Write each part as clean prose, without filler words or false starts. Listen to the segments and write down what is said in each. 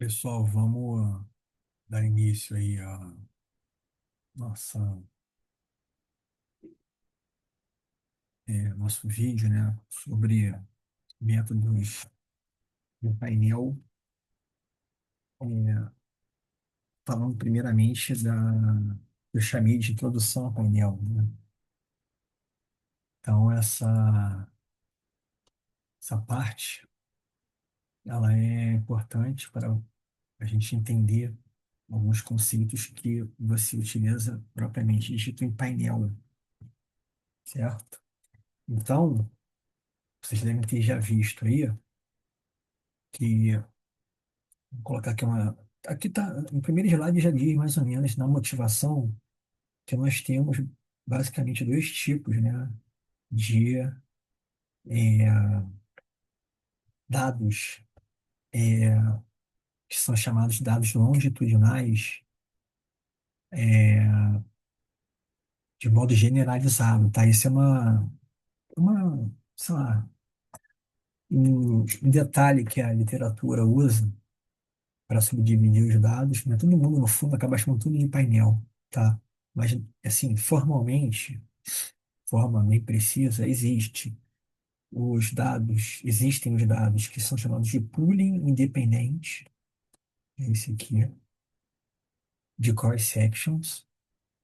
Pessoal, vamos dar início aí a nossa, nosso vídeo, né, sobre métodos do painel, é, falando primeiramente eu chamei de introdução ao painel, né? Então, essa parte, ela é importante para a gente entender alguns conceitos que você utiliza propriamente dito em painel, certo? Então, vocês devem ter já visto aí que vou colocar aqui uma. Aqui tá, no primeiro slide já diz mais ou menos na motivação que nós temos basicamente dois tipos, né, de dados é, que são chamados dados longitudinais de modo generalizado, tá? Isso é sei lá, um detalhe que a literatura usa para subdividir os dados, né? Todo mundo, no fundo, acaba chamando tudo de painel, tá? Mas, assim, formalmente, forma bem precisa, existem os dados que são chamados de pooling independente, é esse aqui, de cross sections,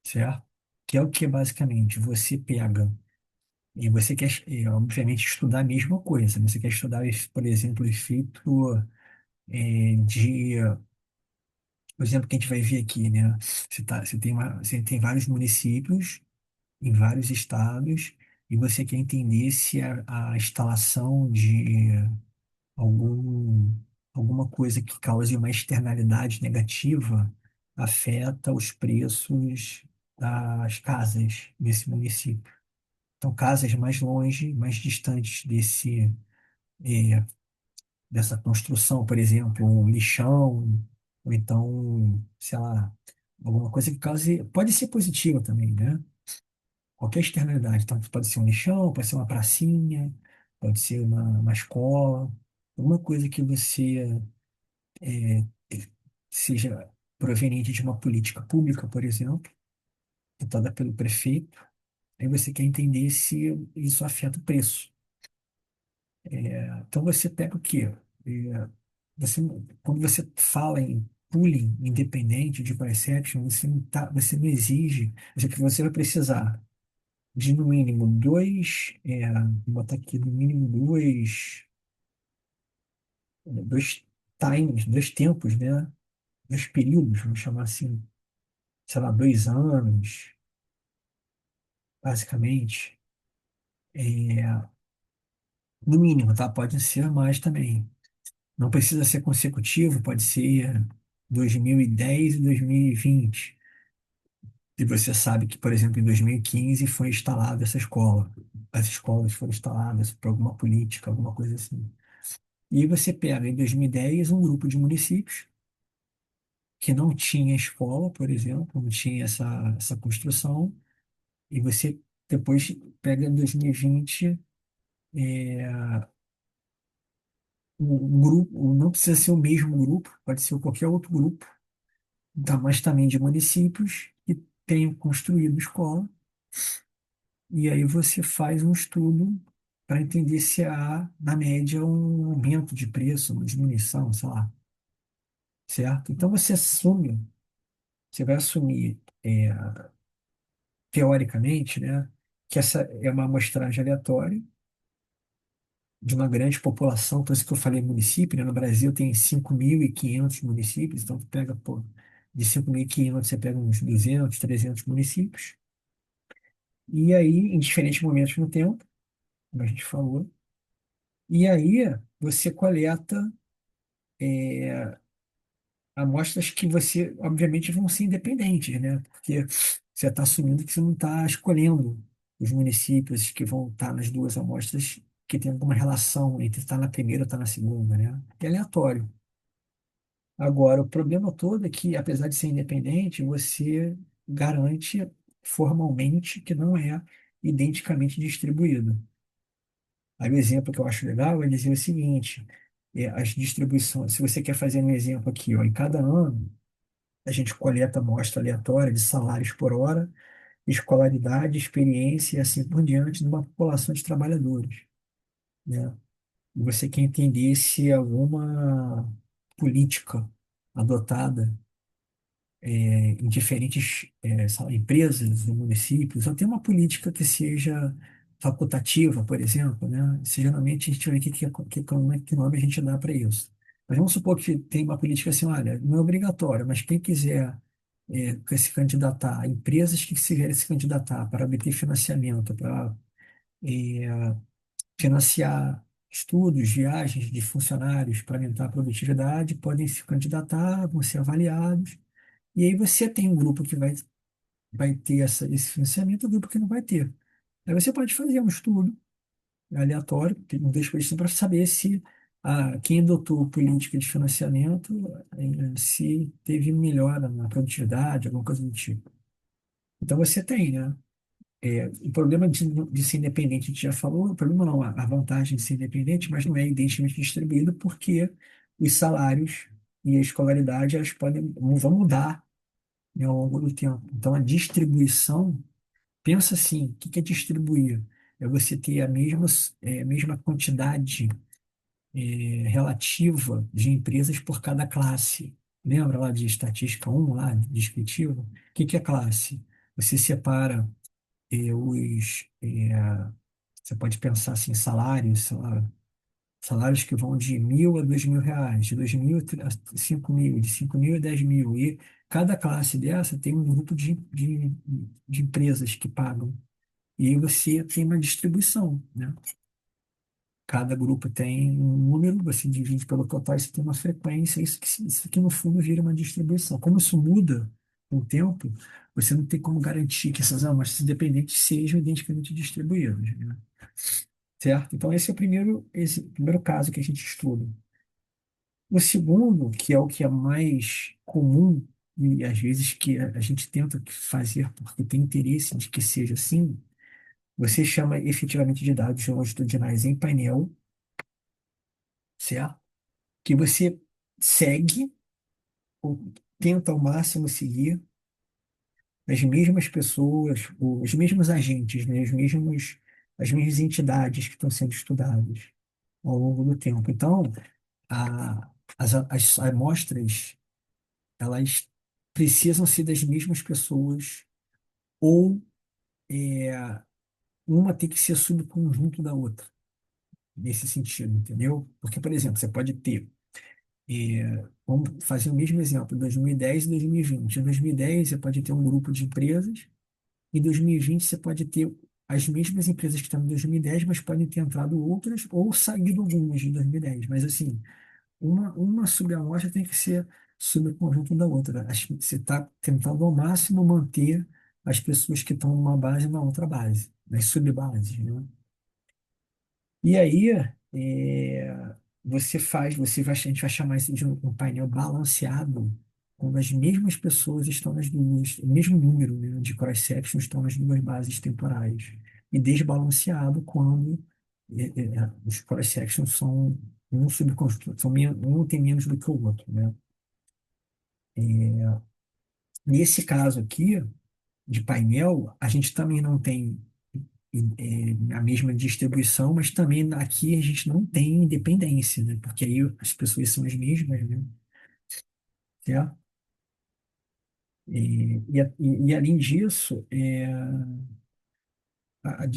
certo? Que é o que basicamente você pega e você quer, obviamente, estudar a mesma coisa. Você quer estudar, por exemplo, o efeito de, por exemplo, que a gente vai ver aqui, né? Você tem vários municípios em vários estados e você quer entender se a instalação de algum, alguma coisa que cause uma externalidade negativa afeta os preços das casas desse município. Então, casas mais longe, mais distantes eh, dessa construção, por exemplo, um lixão, ou então, sei lá, alguma coisa que cause. Pode ser positiva também, né? Qualquer externalidade. Então, pode ser um lixão, pode ser uma pracinha, pode ser uma escola, alguma coisa que você é, seja proveniente de uma política pública, por exemplo, adotada pelo prefeito, aí você quer entender se isso afeta o preço. Então você pega o quê? É, você, quando você fala em pooling independente de price action, você não exige, você vai precisar de no mínimo vou botar aqui no mínimo dois times, dois tempos, né? Dois períodos, vamos chamar assim, sei lá, 2 anos, basicamente. É, no mínimo, tá? Pode ser mais também. Não precisa ser consecutivo, pode ser 2010 e 2020. E você sabe que, por exemplo, em 2015 foi instalada essa escola. As escolas foram instaladas por alguma política, alguma coisa assim. E aí você pega em 2010 um grupo de municípios que não tinha escola, por exemplo, não tinha essa construção, e você depois pega em 2020 um grupo, não precisa ser o mesmo grupo, pode ser qualquer outro grupo, tá, mas também de municípios que tenham construído escola, e aí você faz um estudo para entender se há, na média, um aumento de preço, uma diminuição, sei lá, certo? Então você vai assumir, teoricamente, né, que essa é uma amostragem aleatória de uma grande população, por isso que eu falei município, né? No Brasil tem 5.500 municípios, então tu pega, pô, de 5.500 você pega uns 200, 300 municípios, e aí, em diferentes momentos no tempo, como a gente falou, e aí você coleta amostras que você, obviamente, vão ser independentes, né? Porque você está assumindo que você não está escolhendo os municípios que vão estar nas duas amostras que tem alguma relação entre estar na primeira ou estar na segunda, né? É aleatório. Agora, o problema todo é que, apesar de ser independente, você garante formalmente que não é identicamente distribuído. Aí o exemplo que eu acho legal é dizer o seguinte: as distribuições. Se você quer fazer um exemplo aqui, ó, em cada ano a gente coleta amostra aleatória de salários por hora, escolaridade, experiência e assim por diante numa população de trabalhadores, né? E você quer entender se alguma política adotada em diferentes sei lá, empresas e municípios, ou tem uma política que seja facultativa, por exemplo, né? Geralmente a gente vai ver que nome a gente dá para isso. Mas vamos supor que tem uma política assim, olha, não é obrigatório, mas quem quiser se candidatar, empresas que quiserem se candidatar para obter financiamento, para financiar estudos, viagens de funcionários para aumentar a produtividade, podem se candidatar, vão ser avaliados. E aí você tem um grupo que vai ter esse financiamento, e um grupo que não vai ter. Aí você pode fazer um estudo aleatório, tem um desconhecido para saber se quem adotou política de financiamento, se teve melhora na produtividade, alguma coisa do tipo. Então você tem, né? O problema de ser independente, a gente já falou, o problema não, a vantagem de ser independente, mas não é identiamente distribuído porque os salários e a escolaridade elas vão mudar, né, ao longo do tempo. Então a distribuição, pensa assim, o que que é distribuir? É você ter a mesma quantidade relativa de empresas por cada classe. Lembra lá de estatística um lá, descritiva? O que que é classe? Você separa você pode pensar assim, salários, sei lá, salários que vão de 1.000 a 2.000 reais, de 2.000 a 5.000, de 5.000 a 10.000. E cada classe dessa tem um grupo de empresas que pagam. E aí você tem uma distribuição, né? Cada grupo tem um número, você divide pelo total, você tem uma frequência, isso que no fundo vira uma distribuição. Como isso muda com o tempo, você não tem como garantir que essas amostras independentes sejam identicamente distribuídas, né? Certo? Então, esse é o primeiro caso que a gente estuda. O segundo, que é o que é mais comum, e às vezes que a gente tenta fazer porque tem interesse de que seja assim, você chama efetivamente de dados longitudinais em painel, certo? Que você segue ou tenta ao máximo seguir as mesmas pessoas, os mesmos agentes, né? As mesmas entidades que estão sendo estudadas ao longo do tempo. Então, as amostras, elas precisam ser das mesmas pessoas ou uma tem que ser subconjunto da outra, nesse sentido, entendeu? Porque, por exemplo, você pode ter vamos fazer o mesmo exemplo, 2010 e 2020. Em 2010, você pode ter um grupo de empresas, em 2020, você pode ter as mesmas empresas que estão em 2010, mas podem ter entrado outras ou saído algumas de 2010. Mas, assim, uma subamostra tem que ser subconjunto da outra. Você está tentando ao máximo manter as pessoas que estão numa base na outra base, nas subbases, né? E aí, a gente vai chamar isso de um painel balanceado, quando as mesmas pessoas estão o mesmo número, né, de cross-section estão nas duas bases temporais. E desbalanceado quando os cross-sections são um subconstruto, um tem menos do que o outro, né? Nesse caso aqui, de painel, a gente também não tem a mesma distribuição, mas também aqui a gente não tem independência, né? Porque aí as pessoas são as mesmas, né? Certo? Além disso, a- a-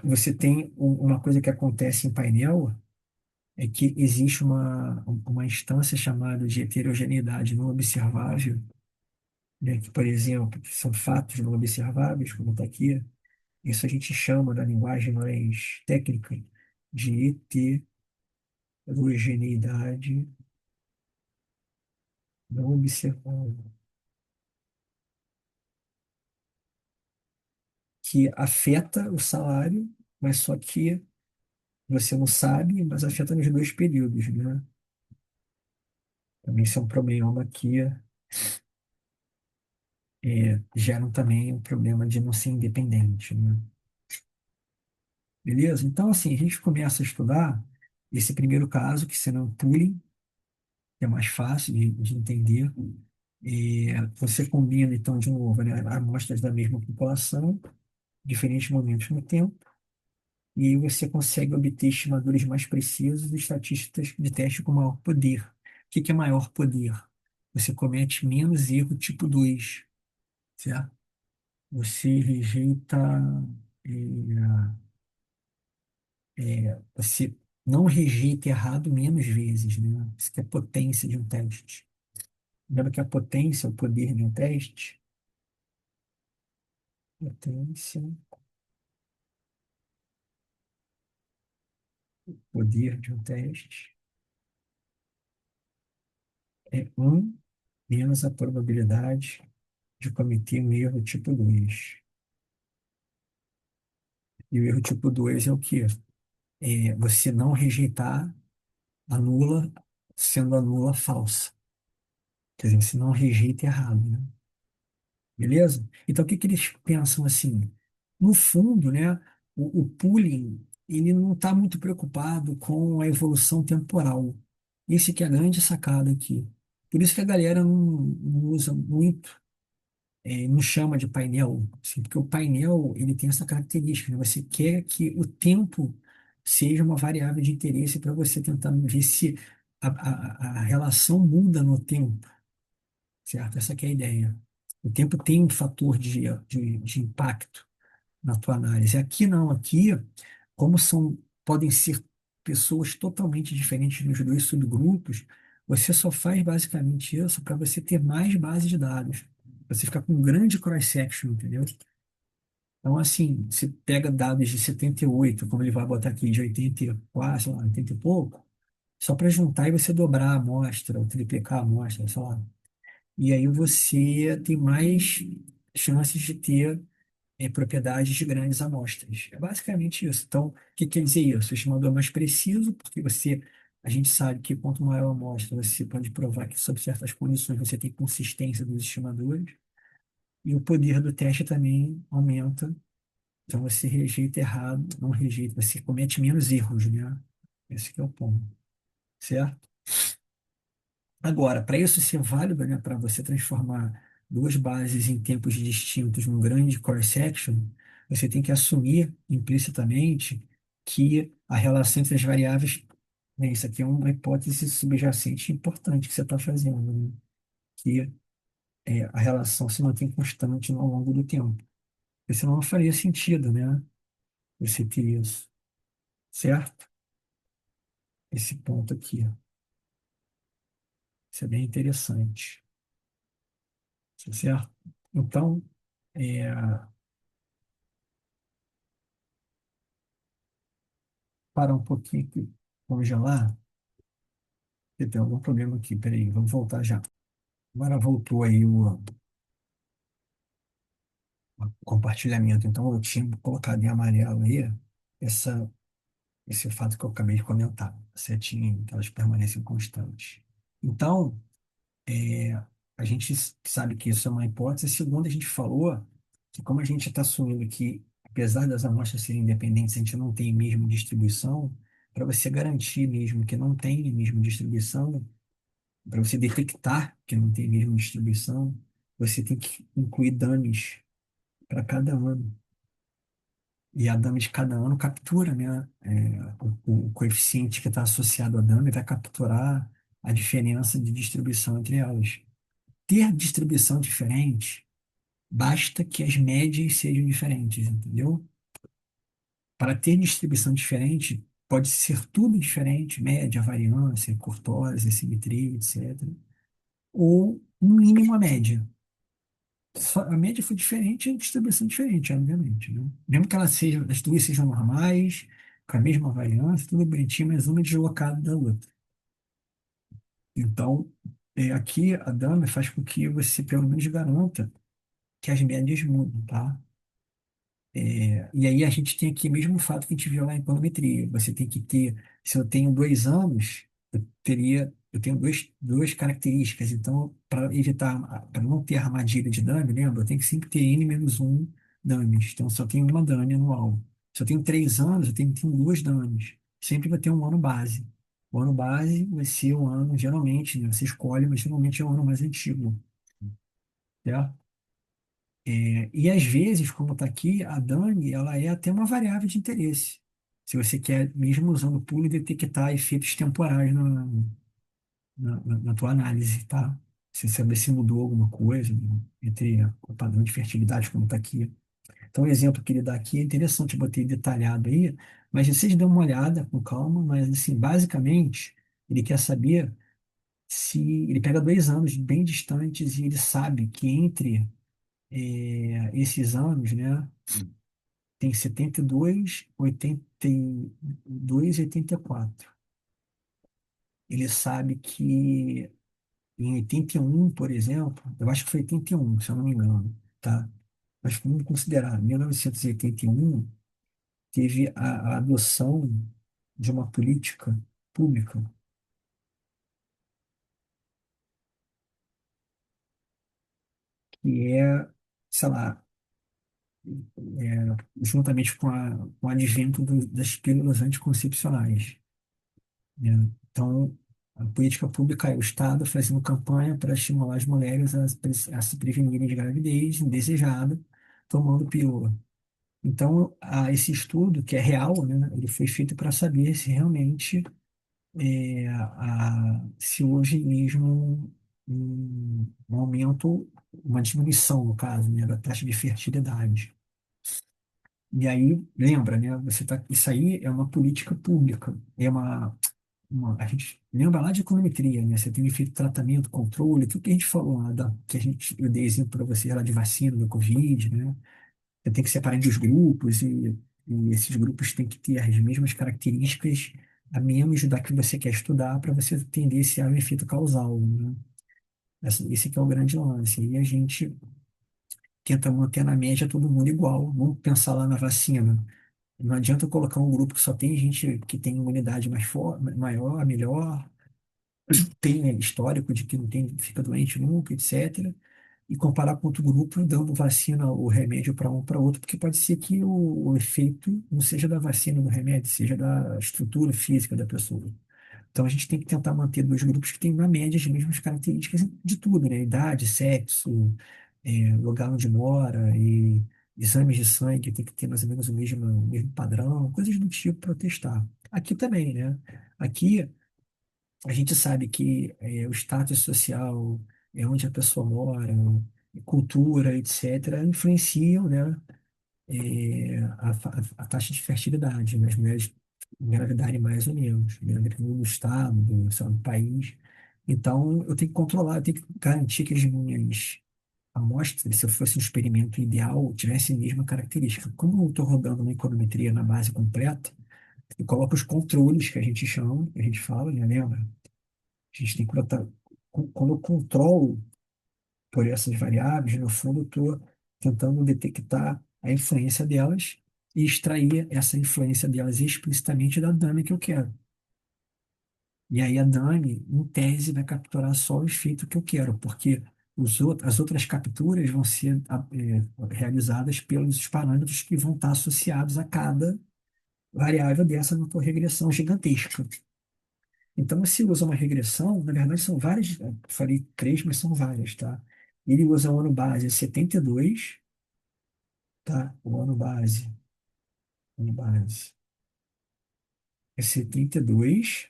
você tem uma coisa que acontece em painel, é que existe uma instância chamada de heterogeneidade não observável, né? Que, por exemplo, são fatos não observáveis, como está aqui. Isso a gente chama, na linguagem mais técnica, de heterogeneidade não observável, que afeta o salário, mas só que você não sabe, mas afeta nos dois períodos, né? Também isso é um problema que gera também um problema de não ser independente, né? Beleza? Então, assim, a gente começa a estudar. Esse primeiro caso, que será um pooling, que é mais fácil de entender, você combina, então, de novo, né, amostras da mesma população, diferentes momentos no tempo, e aí você consegue obter estimadores mais precisos e estatísticas de teste com maior poder. O que que é maior poder? Você comete menos erro tipo 2, certo? Você rejeita, você não rejeita errado menos vezes, né? Isso que é a potência de um teste. Lembra que a potência é o poder de um teste? Potência, poder de um teste é um menos a probabilidade de cometer um erro tipo 2. E o erro tipo 2 é o quê? É você não rejeitar a nula, sendo a nula falsa. Quer dizer, você não rejeita errado, né? Beleza? Então, o que que eles pensam assim? No fundo, né, o pooling, ele não está muito preocupado com a evolução temporal. Esse que é a grande sacada aqui. Por isso que a galera não usa muito, não chama de painel, assim, porque o painel, ele tem essa característica, né? Você quer que o tempo seja uma variável de interesse para você tentar ver se a relação muda no tempo, certo? Essa que é a ideia. O tempo tem um fator de impacto na tua análise. Aqui não, aqui, como podem ser pessoas totalmente diferentes nos dois subgrupos, você só faz basicamente isso para você ter mais base de dados. Você ficar com um grande cross-section, entendeu? Então, assim, você pega dados de 78, como ele vai botar aqui, de 84, sei lá, 80 e pouco, só para juntar e você dobrar a amostra, ou triplicar a amostra, sei lá. E aí você tem mais chances de ter propriedades de grandes amostras. É basicamente isso. Então, o que quer dizer isso? O estimador é mais preciso, porque a gente sabe que quanto maior a amostra, você pode provar que, sob certas condições, você tem consistência dos estimadores. E o poder do teste também aumenta. Então, você rejeita errado, não rejeita, você comete menos erros, né? Esse que é o ponto, certo? Agora, para isso ser válido, né, para você transformar duas bases em tempos distintos num grande core section, você tem que assumir implicitamente que a relação entre as variáveis, né, isso aqui é uma hipótese subjacente importante que você está fazendo, né, que a relação se mantém constante ao longo do tempo. Porque senão não faria sentido, né, você ter isso, certo? Esse ponto aqui, ó, isso é bem interessante, certo? Então, é, parar um pouquinho aqui, congelar, porque tem algum problema aqui, peraí, vamos voltar já. Agora voltou aí o compartilhamento, então eu tinha colocado em amarelo aí essa, esse fato que eu acabei de comentar, a setinha, que elas permanecem constantes. Então, é, a gente sabe que isso é uma hipótese. Segundo, a gente falou que como a gente está assumindo que, apesar das amostras serem independentes, a gente não tem mesmo distribuição, para você garantir mesmo que não tem mesmo distribuição, para você detectar que não tem a mesma distribuição, você tem que incluir dummies para cada ano. E a dummy de cada ano captura, né? O coeficiente que está associado à dummy vai capturar a diferença de distribuição entre elas. Ter distribuição diferente, basta que as médias sejam diferentes, entendeu? Para ter distribuição diferente, pode ser tudo diferente, média, variância, curtose, simetria, etc. Ou, no mínimo, a média. A média foi diferente, a distribuição diferente, obviamente, né? Mesmo que as duas sejam normais, com a mesma variância, tudo bonitinho, mas uma é deslocada da outra. Então, aqui a Dama faz com que você pelo menos garanta que as médias mudam, tá? E aí a gente tem aqui o mesmo fato que a gente viu lá em econometria. Você tem que ter, se eu tenho 2 anos, eu tenho duas características. Então, para evitar, para não ter armadilha de dummy, lembra? Eu tenho que sempre ter n menos um dummies. Então, só tenho uma dummy anual. Se eu tenho 3 anos, eu tenho que ter duas dummies. sempre vai ter um ano base. O ano base vai ser o ano, geralmente, né, você escolhe, mas geralmente é o ano mais antigo, tá? E às vezes, como está aqui, a Dani, ela é até uma variável de interesse. Se você quer, mesmo usando o pool, detectar efeitos temporais na tua análise, tá? Se saber se mudou alguma coisa, né, entre o padrão de fertilidade, como está aqui. Então, o exemplo que ele dá aqui é interessante, eu botei detalhado aí, mas vocês dão uma olhada com calma, mas, assim, basicamente, ele quer saber se ele pega 2 anos bem distantes e ele sabe que entre esses anos, né, tem 72, 82 e 84. Ele sabe que em 81, por exemplo, eu acho que foi 81, se eu não me engano, tá? Mas vamos considerar, 1981 teve a adoção de uma política pública que é, sei lá, juntamente com o advento das pílulas anticoncepcionais, né? Então, a política pública é o Estado fazendo campanha para estimular as mulheres a se prevenirem de gravidez indesejada, tomando pílula. Então, esse estudo, que é real, né, ele foi feito para saber se realmente se houve mesmo um aumento, uma diminuição, no caso, né, da taxa de fertilidade. E aí, lembra, né, isso aí é uma política pública, a gente lembra lá de econometria, né? Você tem efeito tratamento, controle, tudo que a gente falou lá, eu dei exemplo para você lá de vacina do Covid, né? Você tem que separar entre os grupos e esses grupos têm que ter as mesmas características, a menos da que você quer estudar para você entender se há um efeito causal, né? Esse que é o grande lance. E a gente tenta manter na média todo mundo igual. Vamos pensar lá na vacina. Não adianta eu colocar um grupo que só tem gente que tem imunidade maior, melhor, tem histórico de que não tem, fica doente nunca, etc. E comparar com outro grupo dando vacina ou remédio para um para outro, porque pode ser que o efeito não seja da vacina ou do remédio, seja da estrutura física da pessoa. Então a gente tem que tentar manter dois grupos que têm, na média, as mesmas características de tudo, né? Idade, sexo, lugar onde mora e exames de sangue tem que ter mais ou menos o mesmo padrão, coisas do tipo para testar. Aqui também, né? Aqui a gente sabe que o status social, onde a pessoa mora, cultura, etc., influenciam, né, a taxa de fertilidade nas mulheres engravidarem mais ou menos, né, dependendo do estado, sei lá, do país. Então, eu tenho que controlar, eu tenho que garantir que as minhas amostras, se eu fosse um experimento ideal, tivessem a mesma característica. Como eu estou rodando uma econometria na base completa, eu coloco os controles que a gente chama, que a gente fala, né, lembra? A gente tem que botar. Quando eu controlo por essas variáveis, no fundo, eu estou tentando detectar a influência delas e extrair essa influência delas explicitamente da dummy que eu quero. E aí a dummy, em tese, vai capturar só o efeito que eu quero, porque as outras capturas vão ser realizadas pelos parâmetros que vão estar associados a cada variável dessa na tua regressão gigantesca. Então, você usa uma regressão, na verdade são várias, eu falei três, mas são várias, tá? Ele usa o ano base 72, tá? O ano base é 72,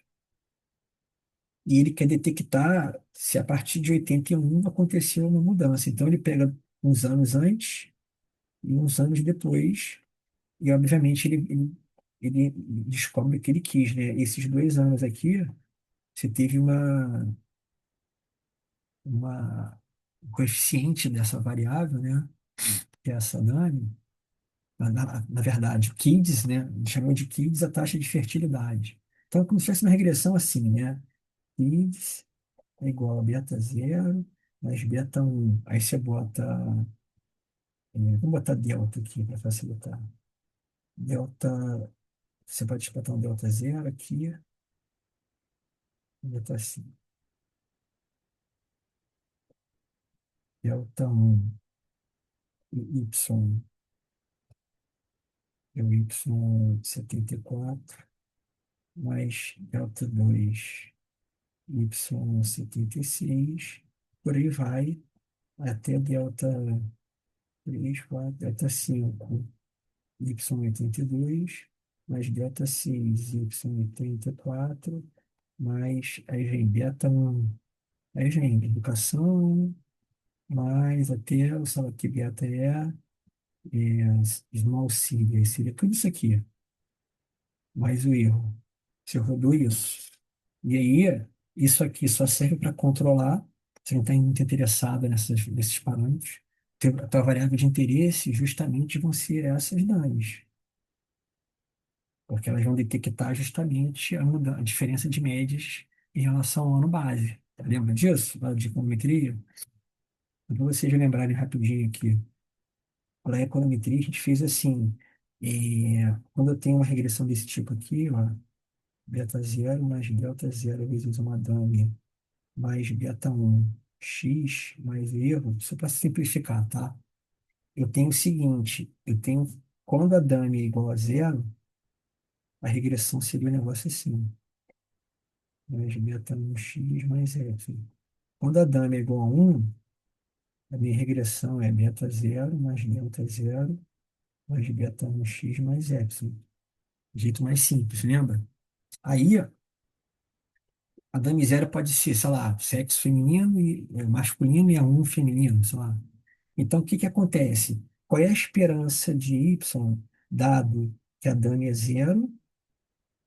e ele quer detectar se a partir de 81 aconteceu uma mudança. Então, ele pega uns anos antes e uns anos depois, e obviamente ele descobre o que ele quis, né? Esses 2 anos aqui, você teve um coeficiente dessa variável, né? Que é essa Dani, na verdade, o KIDS, né? A gente chamou de KIDS a taxa de fertilidade. Então, como se fosse uma regressão assim, né? KIDS é igual a beta zero mais beta um. Aí você bota, vamos botar delta aqui para facilitar. Delta, você pode botar um delta zero aqui, delta 5. Delta um e Y, é o Y 74. mais delta 2 y 76, por aí vai, até delta 3 4 delta 5 y 82, mais delta 6 y 84, mais aí vem beta 1, aí vem educação, mais até o sei lá que beta small c, aí seria tudo isso aqui, mais o erro. Você rodou isso. E aí, isso aqui só serve para controlar, você não está muito interessado nesses parâmetros. A tua variável de interesse justamente vão ser essas danes, porque elas vão detectar justamente a diferença de médias em relação ao ano base. Lembra disso? Lá de econometria? Para vocês lembrarem rapidinho aqui. Lá em econometria, a gente fez assim, quando eu tenho uma regressão desse tipo aqui, ó, beta zero mais delta zero vezes uma dame mais beta um x mais erro, só para simplificar, tá? Eu tenho o seguinte, quando a dame é igual a zero, a regressão seria um negócio assim, mais beta um x mais f. Quando a dame é igual a um, a minha regressão é beta zero mais delta zero mais beta um x mais epsilon. Jeito mais simples, lembra? Aí, a damisera pode ser, sei lá, sexo feminino e masculino e a um feminino, sei lá. Então, o que que acontece? Qual é a esperança de y, dado que a dami é zero,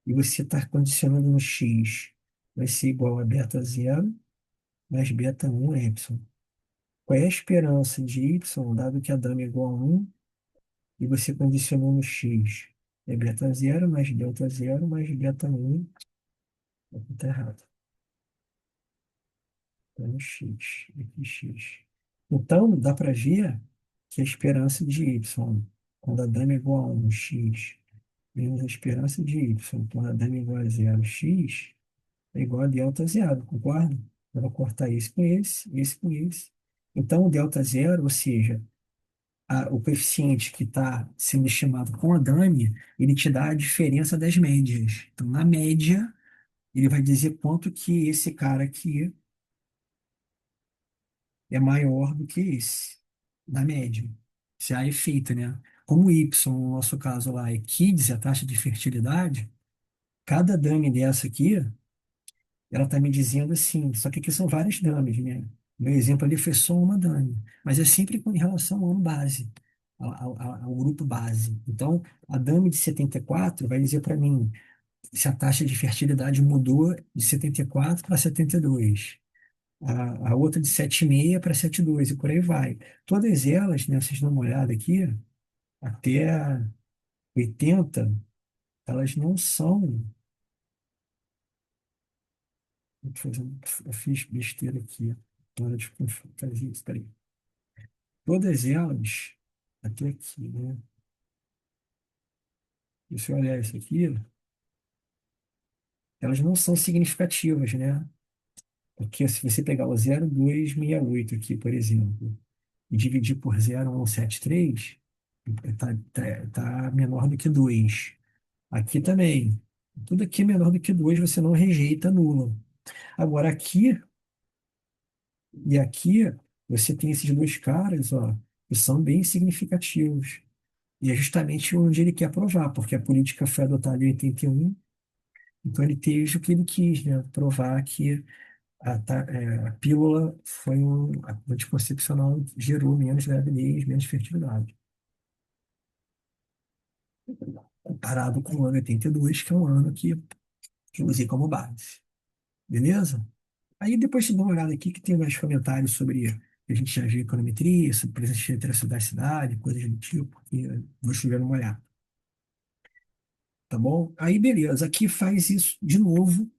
e você está condicionando no x, vai ser igual a beta zero mais beta um epsilon. Qual é a esperança de y, dado que a dami é igual a um, e você condicionou no x? É beta zero mais delta zero mais beta um. Está errado. Tá no X, aqui X. Então, dá para ver que a esperança de Y, quando a dama é igual a 1, X, menos a esperança de Y, quando a dama é igual a zero, X, é igual a delta zero, concorda? Eu vou cortar esse com esse. Então, o delta zero, ou seja, o coeficiente que está sendo estimado com a dame, ele te dá a diferença das médias. Então, na média, ele vai dizer quanto que esse cara aqui é maior do que esse, da média. Se há efeito, né? Como Y, no nosso caso lá, é 15, a taxa de fertilidade, cada dame dessa aqui, ela está me dizendo assim, só que aqui são várias dames, né? Meu exemplo ali foi só uma dame, mas é sempre em relação ao ano base, ao grupo base. Então, a dame de 74 vai dizer para mim se a taxa de fertilidade mudou de 74 para 72, a outra de 7,6 para 7,2 e por aí vai. Todas elas, né, vocês dão uma olhada aqui, até 80, elas não são. Eu fiz besteira aqui. Na hora de fazer isso, peraí. Todas elas, até aqui, né? Se eu olhar isso aqui, elas não são significativas, né? Porque se você pegar o 0,268 aqui, por exemplo, e dividir por 0,173, tá menor do que 2. Aqui também. Tudo aqui é menor do que 2, você não rejeita nulo. Agora, aqui e aqui, você tem esses dois caras, ó, que são bem significativos. E é justamente onde ele quer provar, porque a política foi adotada em 81, então ele teve o que ele quis, né? Provar que a pílula foi a anticoncepcional gerou menos gravidez, menos fertilidade. Comparado com o ano 82, que é um ano que eu usei como base. Beleza? Aí depois você dá uma olhada aqui que tem mais comentários sobre que a gente já viu econometria, sobre presença de literacia da cidade, coisas do tipo, que eu vou chover uma olhada, tá bom? Aí beleza, aqui faz isso de novo,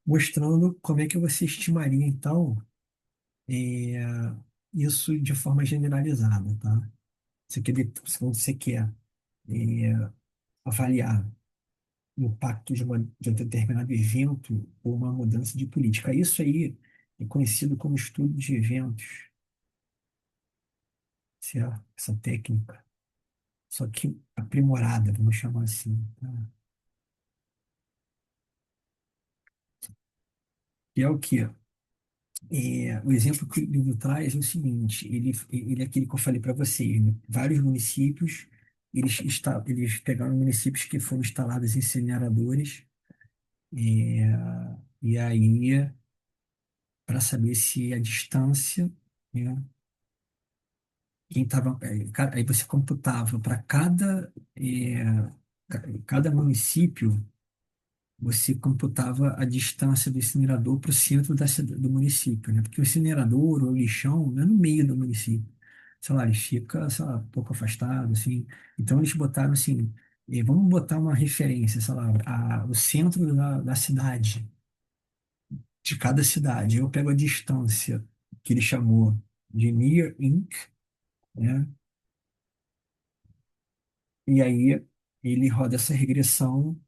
mostrando como é que você estimaria, então, é, isso de forma generalizada, tá? Quando você quer é, avaliar o impacto de um determinado evento ou uma mudança de política. Isso aí é conhecido como estudo de eventos, certo? Essa técnica, só que aprimorada, vamos chamar assim, tá? que é o quê? O exemplo que o livro traz é o seguinte, ele é aquele que eu falei para você, né? Vários municípios, eles pegaram municípios que foram instalados incineradores, e aí, para saber se a distância, né, quem tava, aí você computava para cada município, você computava a distância do incinerador para o centro do município, né? Porque o incinerador ou o lixão não é no meio do município. Sei lá, ele fica, sei lá, um pouco afastado, assim. Então eles botaram assim, vamos botar uma referência, sei lá, o centro da cidade, de cada cidade. Eu pego a distância que ele chamou de Near Inc., né? E aí ele roda essa regressão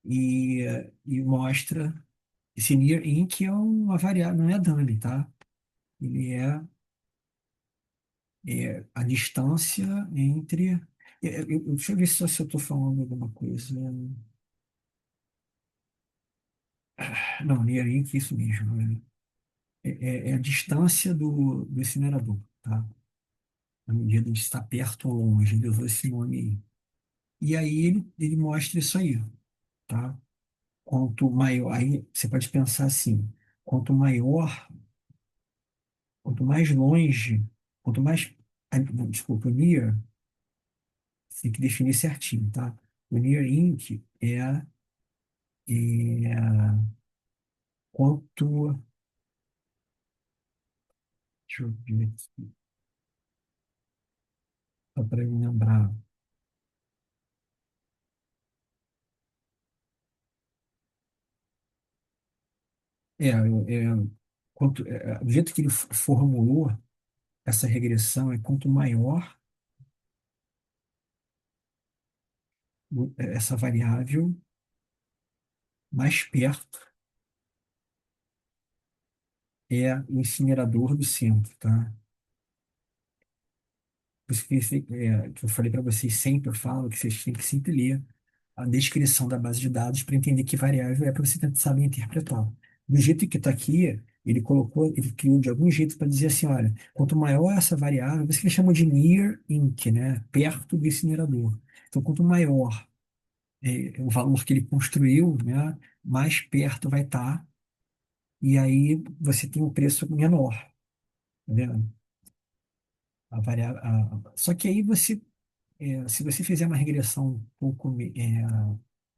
e mostra. Esse near Inc é uma variável, não é dummy, tá? Ele é a distância entre. Deixa eu ver se eu estou falando alguma coisa. Não, near Inc é isso mesmo. É a distância do incinerador, tá? A medida de estar perto ou longe. Ele usou esse nome aí. E aí ele mostra isso aí, tá? Quanto maior. Aí você pode pensar assim: quanto maior, quanto mais longe, quanto mais. Não, desculpa, near. Você tem que definir certinho, tá? O Near Inc é quanto. Deixa eu ver aqui, só para eu me lembrar. Do jeito que ele formulou essa regressão, é quanto maior essa variável, mais perto é o incinerador do centro, tá? Por isso que eu falei para vocês sempre, eu falo que vocês têm que sempre ler a descrição da base de dados para entender que variável é para você tentar saber interpretar. Do jeito que está aqui, ele criou de algum jeito para dizer assim, olha, quanto maior essa variável, por isso que ele chamou de near inc, né? Perto do incinerador. Então, quanto maior o valor que ele construiu, né? Mais perto vai estar, e aí você tem um preço menor, tá vendo? Só que aí se você fizer uma regressão um pouco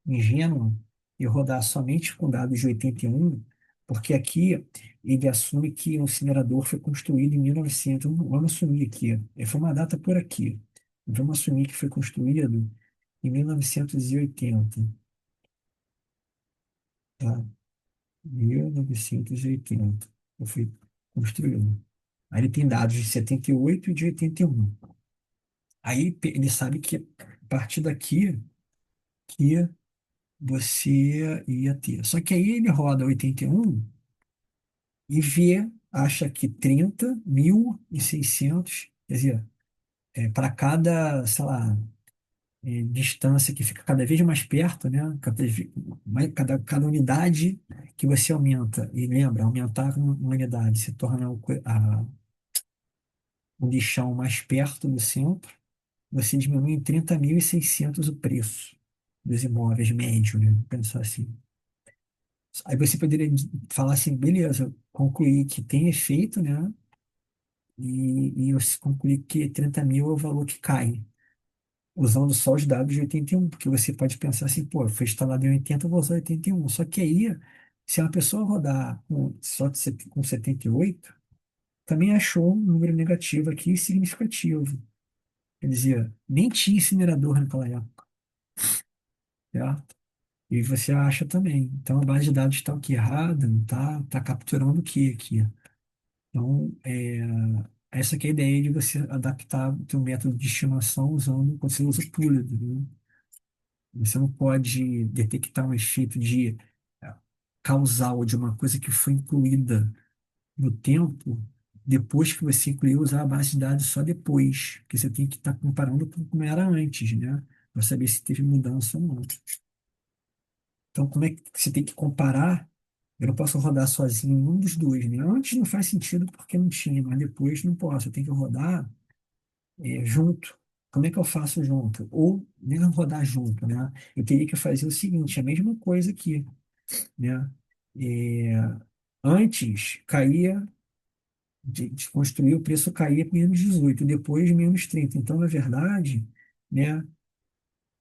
ingênua e rodar somente com dados de 81, porque aqui ele assume que o incinerador foi construído em 1900, vamos assumir aqui, foi uma data por aqui, vamos assumir que foi construído em 1980, tá? 1980, foi construído. Aí ele tem dados de 78 e de 81. Aí ele sabe que a partir daqui que você ia ter. Só que aí ele roda 81 e vê, acha que 30.600, quer dizer, para cada, sei lá, distância que fica cada vez mais perto, né? Cada unidade que você aumenta, e lembra, aumentar uma unidade se torna o lixão mais perto do centro, você diminui em 30.600 o preço dos imóveis médio, né? Pensar assim. Aí você poderia falar assim, beleza, concluir que tem efeito, né? E eu concluir que 30 mil é o valor que cai, usando só os dados de 81, porque você pode pensar assim, pô, foi instalado em 80, eu vou usar 81. Só que aí, se uma pessoa rodar com 78, também achou um número negativo aqui significativo. Quer dizer, nem tinha incinerador naquela época, certo? E você acha também. Então a base de dados está o que errada, não está? Está capturando o que aqui? Então, essa que é a ideia de você adaptar o teu método de estimação usando, quando você usa Boolean, né? Você não pode detectar um efeito de eh, causal de uma coisa que foi incluída no tempo, depois que você incluiu, usar a base de dados só depois, porque você tem que estar comparando com como era antes, né? Para saber se teve mudança ou não. Então, como é que você tem que comparar? Eu não posso rodar sozinho em um dos dois, né? Antes não faz sentido porque não tinha, mas depois não posso. Eu tenho que rodar junto. Como é que eu faço junto? Ou nem rodar junto, né? Eu teria que fazer o seguinte, a mesma coisa aqui, né? É, antes caía, de construir, o preço caía menos 18, depois menos 30. Então, na verdade, né,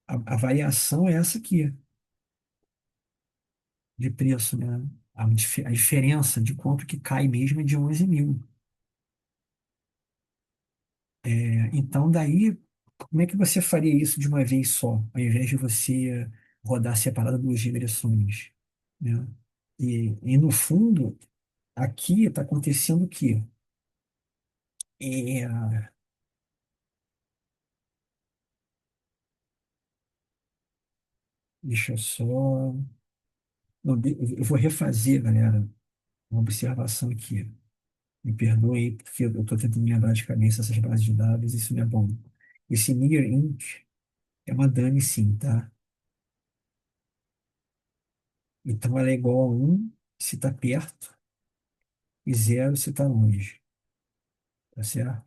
a variação é essa aqui, de preço, né? A diferença de quanto que cai mesmo é de 11 mil. Então, daí, como é que você faria isso de uma vez só, ao invés de você rodar separado duas regressões, né? No fundo, aqui está acontecendo o quê? É, deixa eu só. Não, eu vou refazer, galera, uma observação aqui. Me perdoe aí, porque eu estou tentando me lembrar de cabeça essas bases de dados, isso não é bom. Esse near int é uma dummy sim, tá? Então ela é igual a 1 se está perto e 0 se está longe, tá certo?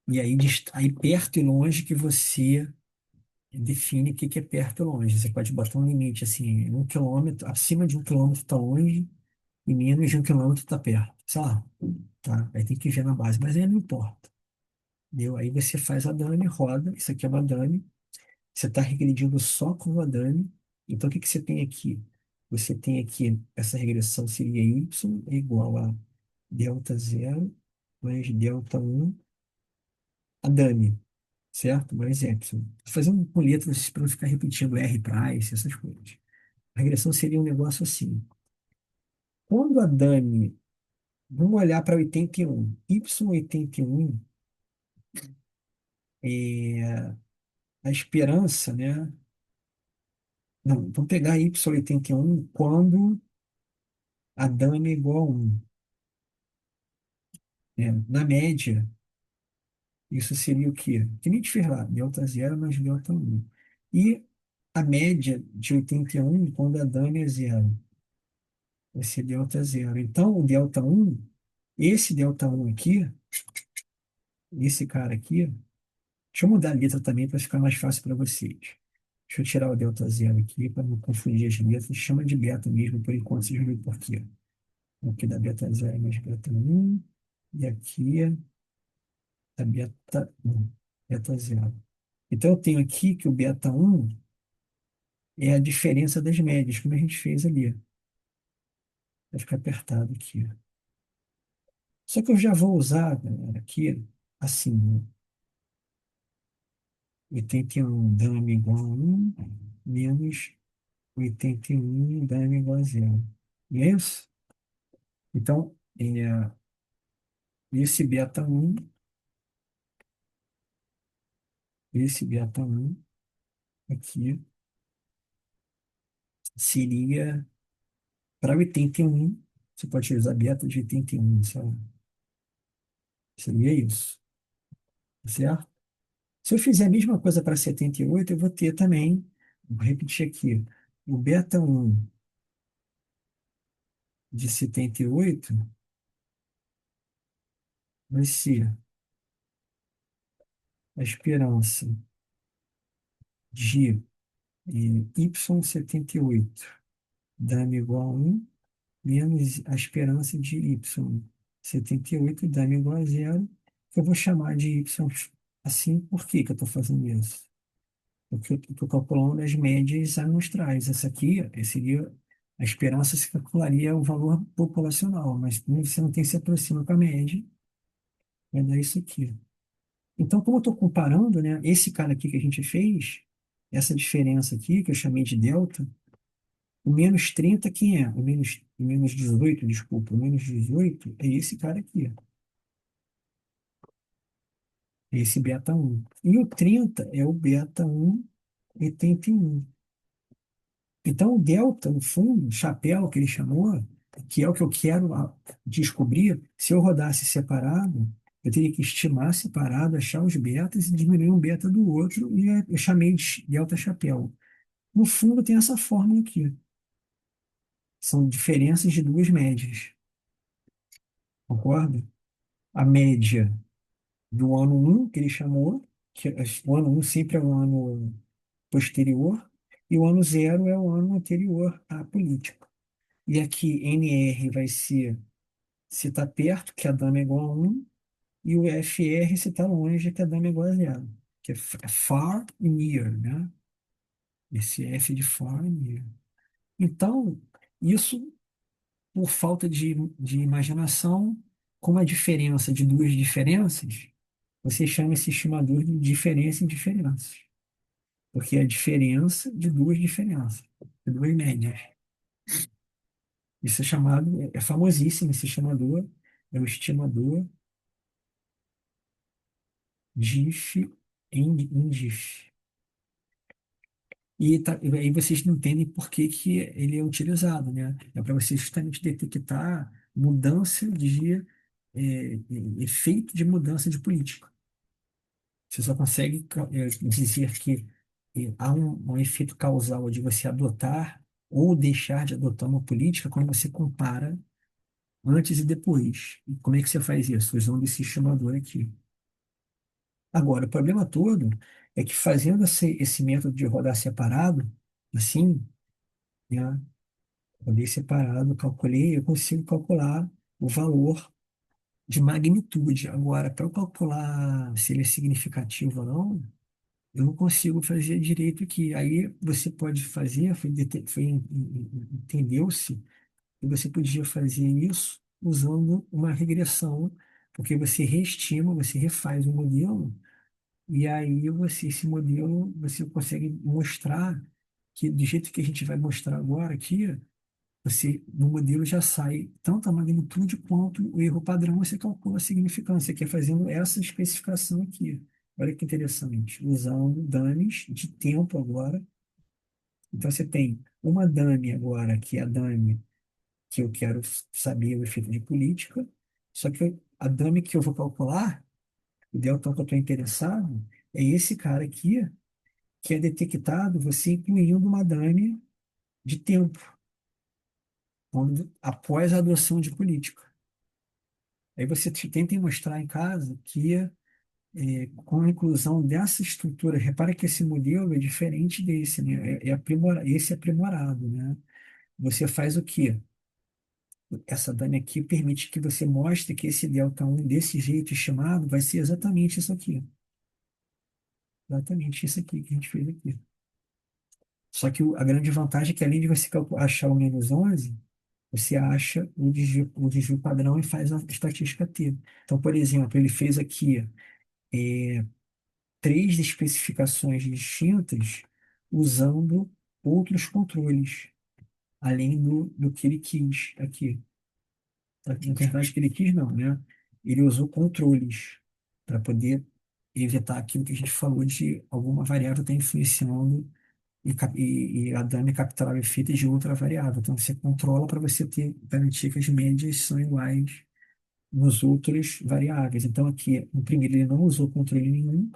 E aí, aí perto e longe que você define o que que é perto e longe. Você pode botar um limite assim, 1 quilômetro, acima de 1 quilômetro está longe e menos de 1 quilômetro está perto. Sei lá, tá? Aí tem que ver na base, mas aí não importa. Entendeu? Aí você faz a dummy, roda, isso aqui é uma dummy, você está regredindo só com a dummy. Então o que que você tem aqui? Você tem aqui, essa regressão seria y é igual a delta zero mais delta um a dummy, certo? Mais epsilon. Vou fazer com letras para não ficar repetindo R price, essas coisas. A regressão seria um negócio assim. Quando a dummy, vamos olhar para 81, y81 é a esperança, né? Não, vamos pegar y81 quando a dummy é igual a 1. Né? Na média, isso seria o quê? Que nem te fez lá, delta zero mais delta um. E a média de 81 quando a dummy é zero. Vai ser delta zero. Então, o delta um, esse delta um aqui, esse cara aqui, deixa eu mudar a letra também para ficar mais fácil para vocês. Deixa eu tirar o delta zero aqui para não confundir as letras. Chama de beta mesmo, por enquanto, vocês vão ver por quê. Aqui da beta zero mais beta um e aqui da beta um beta zero. Então, eu tenho aqui que o beta um é a diferença das médias, como a gente fez ali. Vai ficar apertado aqui. Só que eu já vou usar, galera, aqui assim, né? 81 dano igual a 1 menos 81 dano igual a 0. Não é isso? Então, esse beta um, esse beta um aqui seria para 81. Você pode usar beta de 81, sabe? Seria isso, certo? Se eu fizer a mesma coisa para 78, eu vou ter também, vou repetir aqui, o beta um de 78 vai ser a esperança de y78 dano igual a 1 menos a esperança de y78 dano igual a 0, que eu vou chamar de y assim. Por que que eu estou fazendo isso? Porque eu estou calculando as médias amostrais. Essa aqui seria a esperança, se calcularia o valor populacional, mas como você não tem, se aproxima com a média, vai dar isso aqui. Então, como eu estou comparando, né, esse cara aqui que a gente fez, essa diferença aqui, que eu chamei de delta, o menos 30 quem é? O menos 18, desculpa, o menos 18 é esse cara aqui, é esse beta um. E o 30 é o beta um 81. Então, o delta, no fundo, o chapéu que ele chamou, que é o que eu quero descobrir, se eu rodasse separado, eu teria que estimar separado, achar os betas e diminuir um beta do outro, e eu chamei de delta chapéu. No fundo, tem essa fórmula aqui. são diferenças de duas médias, concorda? A média do ano um que ele chamou, o ano um sempre é um ano posterior, e o ano zero é o ano anterior à política. E aqui NR vai ser se está perto, que a dama é igual a 1, e o FR se está longe, que a dama é igual a zero, que é far e near, né? Esse F de far e near. Então, isso, por falta de imaginação, com a diferença de duas diferenças, você chama esse estimador de diferença em diferenças. Porque é a diferença de duas diferenças, de duas médias. Isso é chamado, é famosíssimo esse estimador, é o estimador diff em diff. E aí vocês não entendem por que que ele é utilizado, né? É para você justamente detectar mudança efeito de mudança de política. Você só consegue dizer que há um efeito causal de você adotar ou deixar de adotar uma política quando você compara antes e depois. E como é que você faz isso? Usando esse estimador aqui. Agora, o problema todo é que fazendo esse método de rodar separado, assim, né? Rodei separado, calculei, eu consigo calcular o valor de magnitude. Agora, para eu calcular se ele é significativo ou não, eu não consigo fazer direito aqui. Aí você pode fazer, entendeu-se que você podia fazer isso usando uma regressão, porque você reestima, você refaz o modelo, e aí esse modelo, você consegue mostrar que do jeito que a gente vai mostrar agora aqui, você, no modelo já sai tanto a magnitude quanto o erro padrão, você calcula a significância, que é fazendo essa especificação aqui. Olha que interessante, usando dummies de tempo agora. Então você tem uma dummy agora, que é a dummy que eu quero saber o efeito de política, só que a dummy que eu vou calcular, o delta que eu estou interessado, é esse cara aqui, que é detectado você incluindo uma dummy de tempo, após a adoção de política. Aí você tenta mostrar em casa que, com a inclusão dessa estrutura, repara que esse modelo é diferente desse, né? Esse é aprimorado, né? Você faz o quê? Essa Dani aqui permite que você mostre que esse delta 1 desse jeito estimado vai ser exatamente isso aqui. Exatamente isso aqui que a gente fez aqui. Só que a grande vantagem é que além de você achar o -11, você acha o desvio padrão e faz a estatística T. Então, por exemplo, ele fez aqui três especificações distintas usando outros controles, além do que ele quis aqui. Na verdade, que ele quis não, né? Ele usou controles para poder evitar aquilo que a gente falou de alguma variável estar influenciando e a dama capturar efeitos de outra variável. Então, você controla para você ter garantir que as médias são iguais nos outros variáveis. Então, aqui, no primeiro, ele não usou controle nenhum.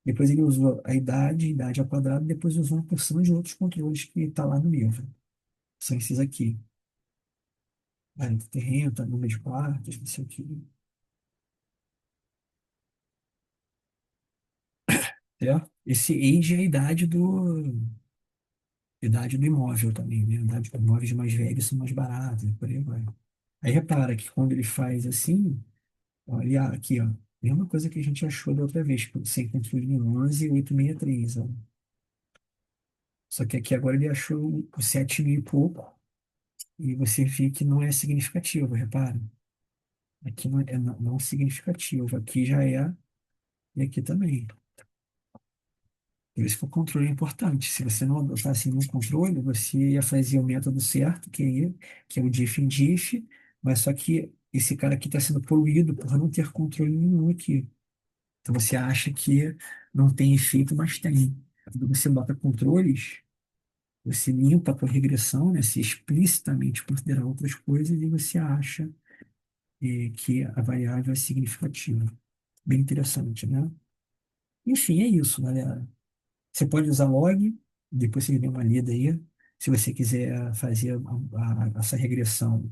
Depois ele usou a idade ao quadrado, depois usou uma porção de outros controles que está lá no livro. São esses aqui. Área do terreno, tá, número de quartos, não sei o quê. Certo? Esse age é a idade do imóvel também, né? A idade dos imóveis mais velhos são mais baratos, e por aí vai. Aí repara que quando ele faz assim, olha aqui, ó, mesma coisa que a gente achou da outra vez, sem controle em 11.863, ó. Só que aqui agora ele achou o 7 mil e pouco, e você vê que não é significativo, repara. Aqui não significativo, aqui já é, e aqui também. Por isso que o controle é importante. Se você não adotasse nenhum controle, você ia fazer o método certo, que é o diff in diff, mas só que esse cara aqui está sendo poluído por não ter controle nenhum aqui. Então você acha que não tem efeito, mas tem. Quando você bota controles, você limpa a tua regressão, né? Se explicitamente considerar outras coisas, e você acha que a variável é significativa. Bem interessante, né? Enfim, é isso, galera. Você pode usar log, depois você dê uma lida aí. Se você quiser fazer essa regressão,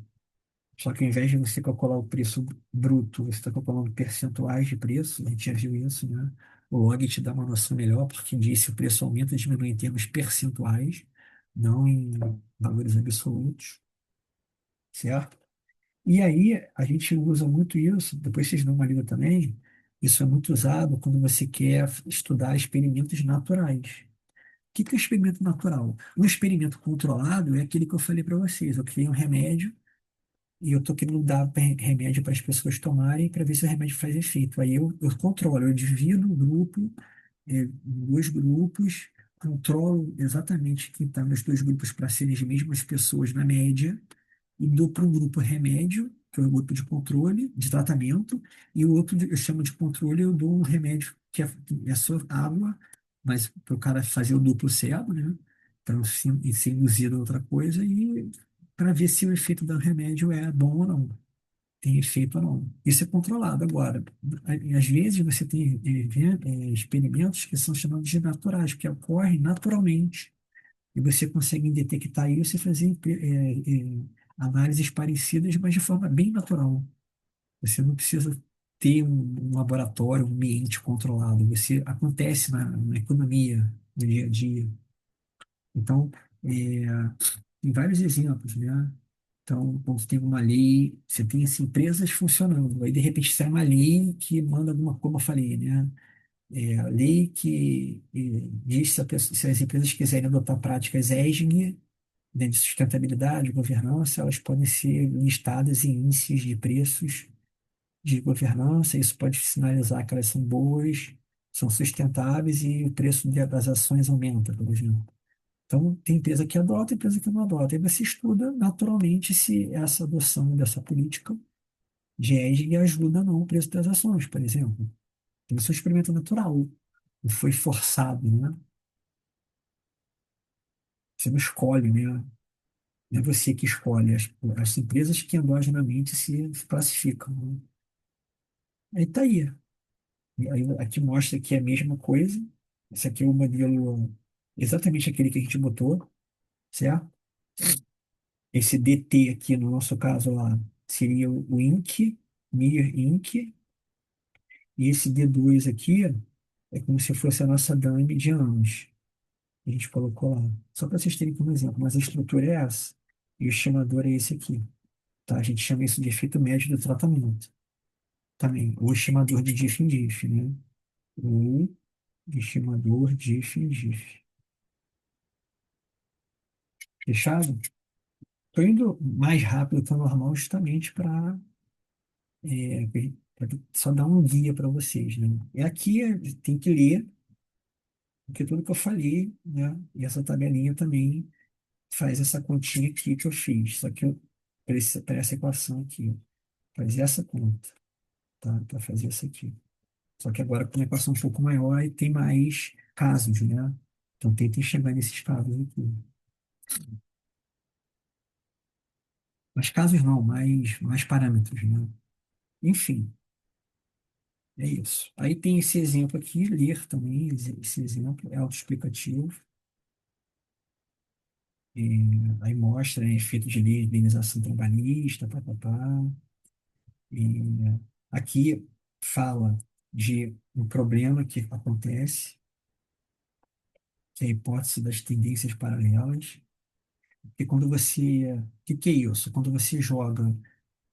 só que ao invés de você calcular o preço bruto, você está calculando percentuais de preço, a gente já viu isso, né? O log te dá uma noção melhor, porque diz se o preço aumenta ou diminui em termos percentuais, não em valores absolutos, certo? E aí a gente usa muito isso, depois vocês dão uma lida também, isso é muito usado quando você quer estudar experimentos naturais. O que que é um experimento natural? Um experimento controlado é aquele que eu falei para vocês. Eu criei um remédio e eu estou querendo dar remédio para as pessoas tomarem para ver se o remédio faz efeito. Aí eu controlo, eu divido o grupo em dois grupos, controlo exatamente quem está nos dois grupos para serem as mesmas pessoas na média e dou para um grupo remédio, que é o grupo de controle, de tratamento, e o outro eu chamo de controle, eu dou um remédio que é só água, mas para o cara fazer o duplo cego, né? Para não ser induzido a outra coisa, e para ver se o efeito do remédio é bom ou não, tem efeito ou não. Isso é controlado. Agora, às vezes você tem experimentos que são chamados de naturais, que ocorrem naturalmente e você consegue detectar isso e fazer análises parecidas, mas de forma bem natural. Você não precisa ter um laboratório, um ambiente controlado. Você acontece na economia, no dia a dia. Então, tem vários exemplos, né? Então, quando tem uma lei, você tem assim, empresas funcionando, aí de repente sai uma lei que manda alguma, como eu falei, né? A lei que diz se as empresas quiserem adotar práticas ESG, né, de sustentabilidade, governança, elas podem ser listadas em índices de preços de governança. Isso pode sinalizar que elas são boas, são sustentáveis e o preço das ações aumenta, por exemplo. Então, tem empresa que adota, empresa que não adota. Aí você estuda naturalmente se essa adoção dessa política de ESG ajuda ou não o preço das ações, por exemplo. Então, isso é um experimento natural, não foi forçado, né? Você não escolhe, né? Não é você que escolhe, as empresas que endogenamente se classificam, né? Aí tá aí. E aí. Aqui mostra que é a mesma coisa. Esse aqui é o modelo, exatamente aquele que a gente botou, certo? Esse DT aqui, no nosso caso lá, seria o INC, Mir INC, e esse D2 aqui é como se fosse a nossa DAME de anos. A gente colocou lá. Só para vocês terem como exemplo, mas a estrutura é essa. E o estimador é esse aqui. Tá? A gente chama isso de efeito médio do tratamento. Também, o estimador de diff em diff, né? O estimador diff em diff. Fechado? Estou indo mais rápido que o normal justamente para só dar um guia para vocês, né? E aqui tem que ler, porque tudo que eu falei, né? E essa tabelinha também faz essa continha aqui que eu fiz. Só que para essa equação aqui, ó, fazer essa conta, tá? Para fazer isso aqui. Só que agora com uma equação um pouco maior e tem mais casos, né? Então tentem chegar nesses casos aqui. Mais casos não, mais parâmetros, né? Enfim, é isso. Aí tem esse exemplo aqui, ler também, esse exemplo é autoexplicativo. É, aí mostra, né, efeito de lei de indenização trabalhista, papapá. E aqui fala de um problema que acontece, que é a hipótese das tendências paralelas. E quando você. O que é isso? Quando você joga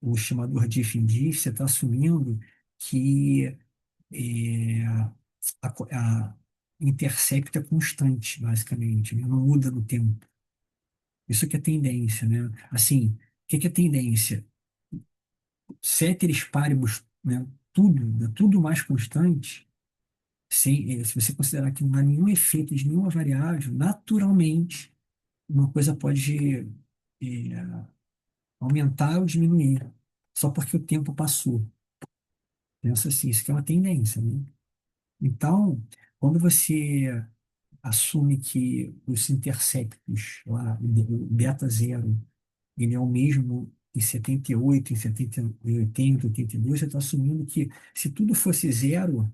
o estimador diff em diff, você está assumindo que a intercept é constante, basicamente, né? Não muda no tempo. Isso que é tendência, né? Assim, o que é tendência? Ceteris paribus, né? Tudo, né? Tudo mais constante, se você considerar que não há nenhum efeito de nenhuma variável, naturalmente, uma coisa pode eh, aumentar ou diminuir, só porque o tempo passou. Pensa assim, isso que é uma tendência, né? Então, quando você assume que os interceptos, lá, o beta zero, ele é o mesmo em 78, em 70, em 80, 82, você está assumindo que se tudo fosse zero,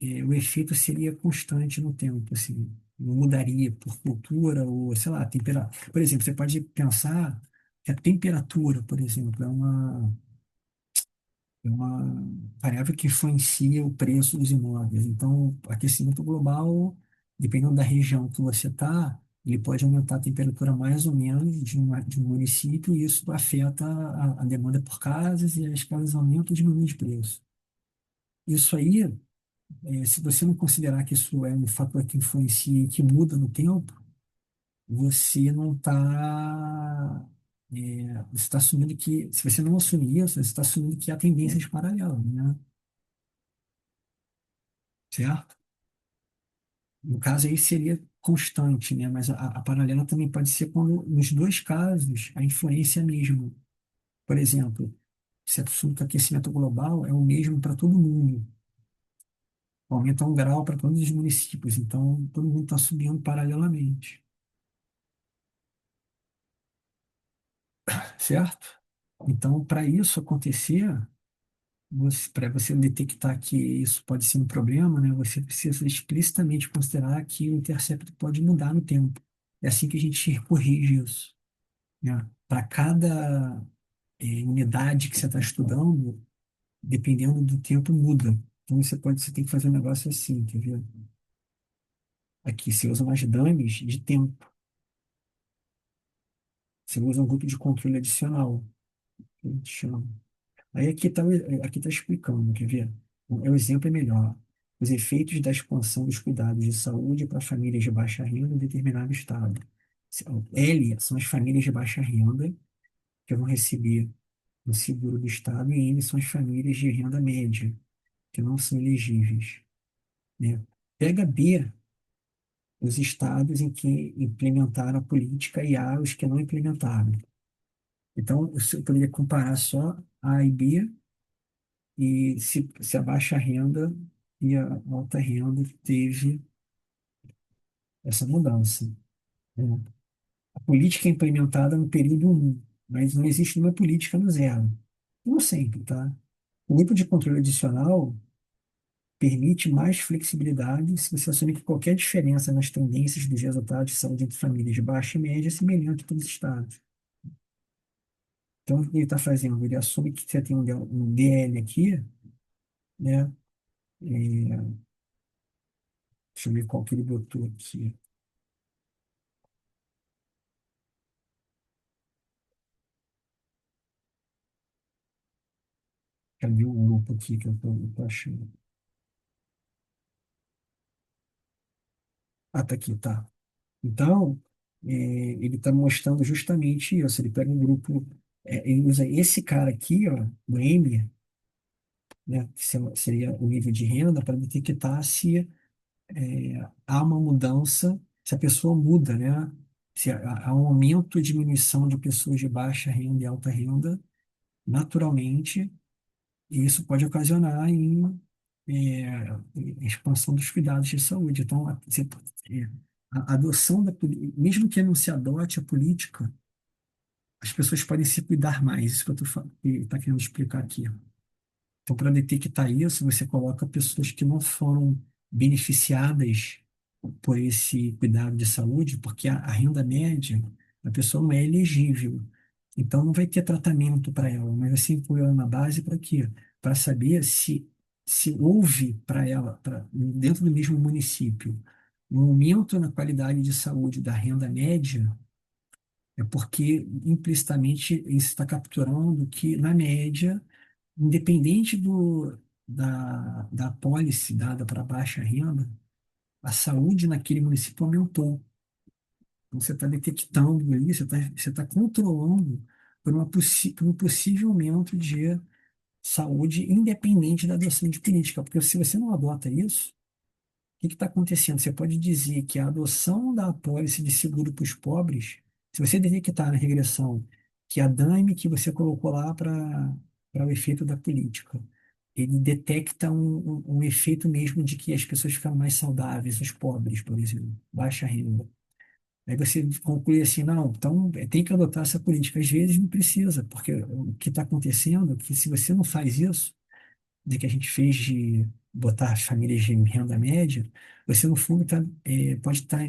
o efeito seria constante no tempo, assim. mudaria por cultura ou, sei lá, temperatura. Por exemplo, você pode pensar que a temperatura, por exemplo, é uma variável que influencia o preço dos imóveis. Então, o aquecimento global, dependendo da região que você está, ele pode aumentar a temperatura mais ou menos de um município, e isso afeta a demanda por casas, e as casas aumentam e diminuem de preço. Isso aí, se você não considerar que isso é um fator que influencia e que muda no tempo, você não está. Você está assumindo que, se você não assumir isso, você está assumindo que há tendências paralelas, né? Certo? No caso aí seria constante, né? Mas a paralela também pode ser quando, nos dois casos, a influência é a mesma. Por exemplo, se assume que o aquecimento global é o mesmo para todo mundo, aumenta 1 grau para todos os municípios, então todo mundo está subindo paralelamente, certo? Então, para isso acontecer, para você detectar que isso pode ser um problema, né, você precisa explicitamente considerar que o intercepto pode mudar no tempo. É assim que a gente corrige isso, né? Para cada unidade que você está estudando, dependendo do tempo, muda. Então você tem que fazer um negócio assim, quer ver? Aqui você usa umas dummies de tempo. Você usa um grupo de controle adicional, que a gente chama. Aí aqui tá explicando, quer ver? O exemplo é melhor. Os efeitos da expansão dos cuidados de saúde para famílias de baixa renda em determinado estado. L são as famílias de baixa renda que vão receber o seguro do estado, e N são as famílias de renda média, que não são elegíveis, né? Pega B, os estados em que implementaram a política, e A, os que não implementaram. Então, eu poderia comparar só A e B, e se a baixa renda e a alta renda teve essa mudança, né? A política é implementada no período 1, mas não existe nenhuma política no 0. Não sempre, tá? O grupo de controle adicional permite mais flexibilidade se você assumir que qualquer diferença nas tendências dos resultados de saúde entre famílias de baixa e média é semelhante em todos os estados. Então, o que ele está fazendo? Ele assume que você tem um DL aqui, né? É, deixa eu ver qual que ele botou aqui. Cadê o grupo aqui que eu tô achando? Ah, tá aqui, tá. Então, ele está mostrando justamente isso. Ele pega um grupo, ele usa esse cara aqui, ó, o M, né, que seria o nível de renda, para detectar se há uma mudança, se a pessoa muda, né? Se há um aumento ou diminuição de pessoas de baixa renda e alta renda, naturalmente, e isso pode ocasionar expansão dos cuidados de saúde. Então, é, a adoção mesmo que não se adote a política, as pessoas podem se cuidar mais. Isso que eu estou tá querendo explicar aqui. Então, para detectar isso, você coloca pessoas que não foram beneficiadas por esse cuidado de saúde, porque a renda média, a pessoa não é elegível. Então, não vai ter tratamento para ela, mas você inclui ela na base para quê? Para saber se houve para ela, dentro do mesmo município, um aumento na qualidade de saúde da renda média, é porque implicitamente isso está capturando que, na média, independente da apólice dada para baixa renda, a saúde naquele município aumentou. Então, você está detectando ali, você tá controlando por um possível aumento de saúde independente da adoção de política. Porque se você não adota isso, o que está acontecendo? Você pode dizer que a adoção da apólice de seguro para os pobres, se você detectar na regressão que a DAME que você colocou lá para o efeito da política, ele detecta um efeito mesmo de que as pessoas ficam mais saudáveis, os pobres, por exemplo, baixa renda. Aí você conclui assim, não, então tem que adotar essa política. Às vezes não precisa, porque o que está acontecendo é que se você não faz isso, de que a gente fez botar famílias de renda média, você no fundo pode estar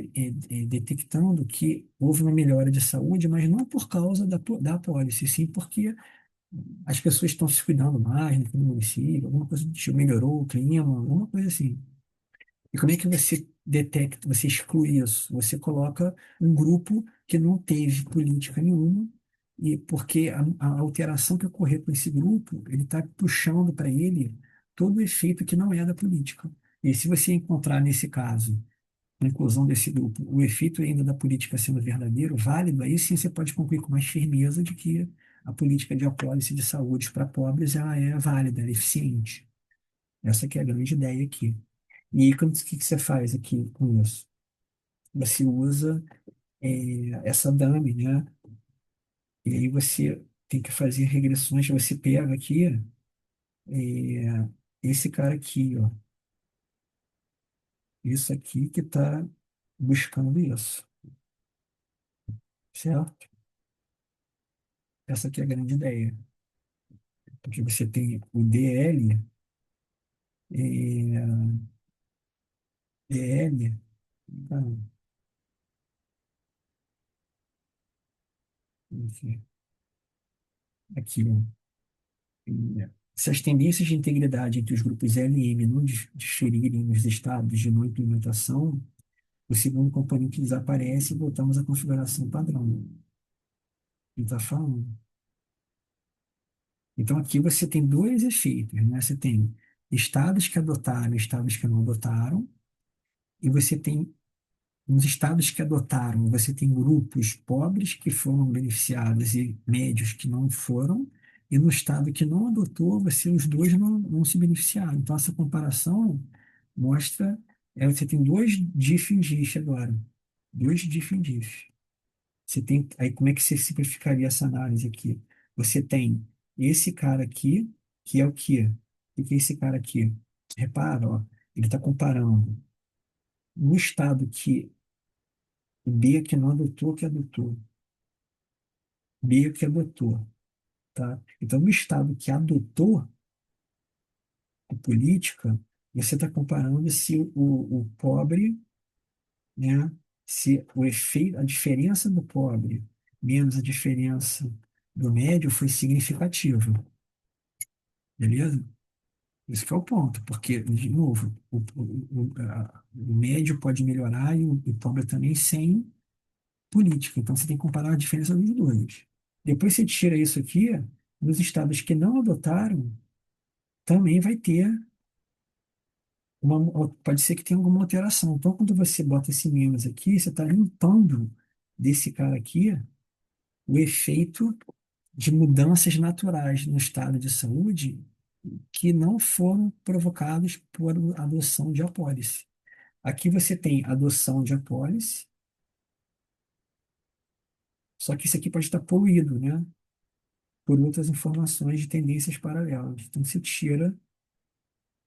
detectando que houve uma melhora de saúde, mas não por causa da apólice, sim porque as pessoas estão se cuidando mais no município, alguma coisa do tipo, melhorou o clima, alguma coisa assim. E como é que você detecta, você exclui isso? Você coloca um grupo que não teve política nenhuma, e porque a alteração que ocorreu com esse grupo, ele está puxando para ele todo o efeito que não é da política. E se você encontrar nesse caso, na inclusão desse grupo, o efeito ainda da política sendo verdadeiro, válido, aí sim você pode concluir com mais firmeza de que a política de apólice de saúde para pobres ela é válida, ela é eficiente. Essa que é a grande ideia aqui. E aí, o que que você faz aqui com isso? Você usa essa dummy, né? E aí você tem que fazer regressões. Você pega aqui esse cara aqui, ó. Isso aqui que está buscando isso, certo? Essa aqui é a grande ideia. Porque você tem o DL, é, DL, não, enfim, aqui, ó. Se as tendências de integridade entre os grupos L e M não diferirem nos estados de não implementação, o segundo componente desaparece e voltamos à configuração padrão. Ele está falando. Então, aqui você tem dois efeitos, né? Você tem estados que adotaram e estados que não adotaram, e você tem, nos estados que adotaram, você tem grupos pobres que foram beneficiados e médios que não foram, e no estado que não adotou, os dois não se beneficiaram. Então, essa comparação mostra, você tem dois diff e diff agora. Dois diff e diff. Você tem, aí como é que você simplificaria essa análise aqui? Você tem esse cara aqui, que é o quê? O que é esse cara aqui? Repara, ó, ele está comparando no estado que o B que não adotou, que adotou. B que adotou, tá? Então, no estado que adotou a política, você está comparando se o pobre, né? Se o efeito, a diferença do pobre menos a diferença do médio foi significativa. Beleza? Esse que é o ponto, porque, de novo, o médio pode melhorar e o pobre também sem política. Então, você tem que comparar a diferença dos dois. Depois você tira isso aqui, nos estados que não adotaram, também vai ter pode ser que tenha alguma alteração. Então, quando você bota esse menos aqui, você está limpando desse cara aqui o efeito de mudanças naturais no estado de saúde que não foram provocados por adoção de apólice. Aqui você tem adoção de apólice, só que isso aqui pode estar poluído, né? Por outras informações de tendências paralelas. Então você tira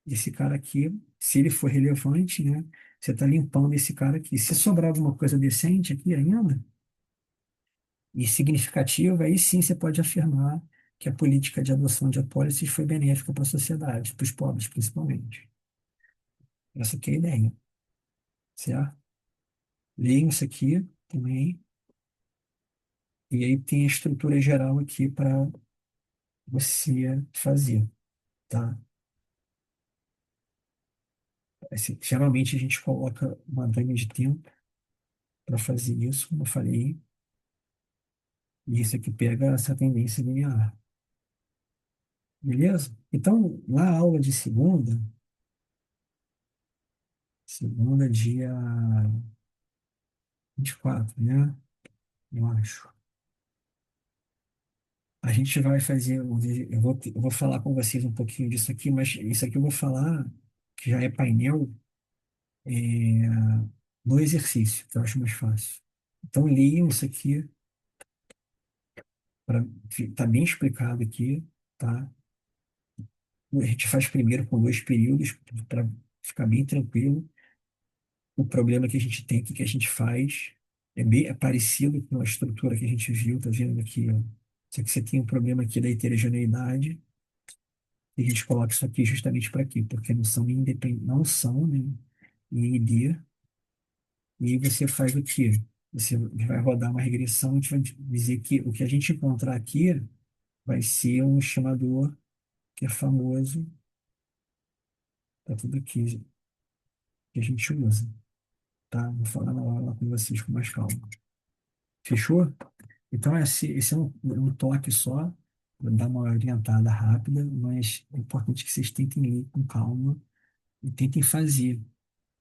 esse cara aqui, se ele for relevante, né? Você está limpando esse cara aqui. Se sobrar alguma coisa decente aqui ainda, e significativa, aí sim você pode afirmar que a política de adoção de apólices foi benéfica para a sociedade, para os pobres principalmente. Essa aqui é a ideia, certo? Leiam isso aqui também. E aí tem a estrutura geral aqui para você fazer, tá? Assim, geralmente a gente coloca uma gama de tempo para fazer isso, como eu falei, e isso aqui pega essa tendência linear, beleza? Então, na aula de segunda, segunda dia 24, né? Eu acho. A gente vai fazer, eu vou falar com vocês um pouquinho disso aqui, mas isso aqui eu vou falar, que já é painel, é, no exercício, que eu acho mais fácil. Então, leiam isso aqui, tá bem explicado aqui, tá? A gente faz primeiro com dois períodos, para ficar bem tranquilo. O problema que a gente tem, o que a gente faz, é parecido com a estrutura que a gente viu, tá vendo aqui, ó. Só que você tem um problema aqui da heterogeneidade, E a gente coloca isso aqui justamente para quê? Porque não são independentes, não são, né, IND, e aí você faz o quê? Você vai rodar uma regressão, a gente vai dizer que o que a gente encontrar aqui vai ser um estimador que é famoso, tá tudo aqui que a gente usa, tá? Vou falar na hora lá com vocês com mais calma. Fechou? Então, esse é um toque só, vou dar uma orientada rápida, mas é importante que vocês tentem ler com calma e tentem fazer.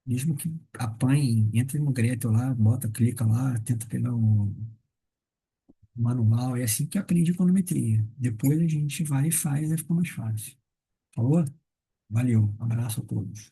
Mesmo que apanhem, entre no Gretel lá, bota, clica lá, tenta pegar um manual, é assim que aprende econometria. Depois a gente vai e faz, aí fica mais fácil. Falou? Valeu, abraço a todos.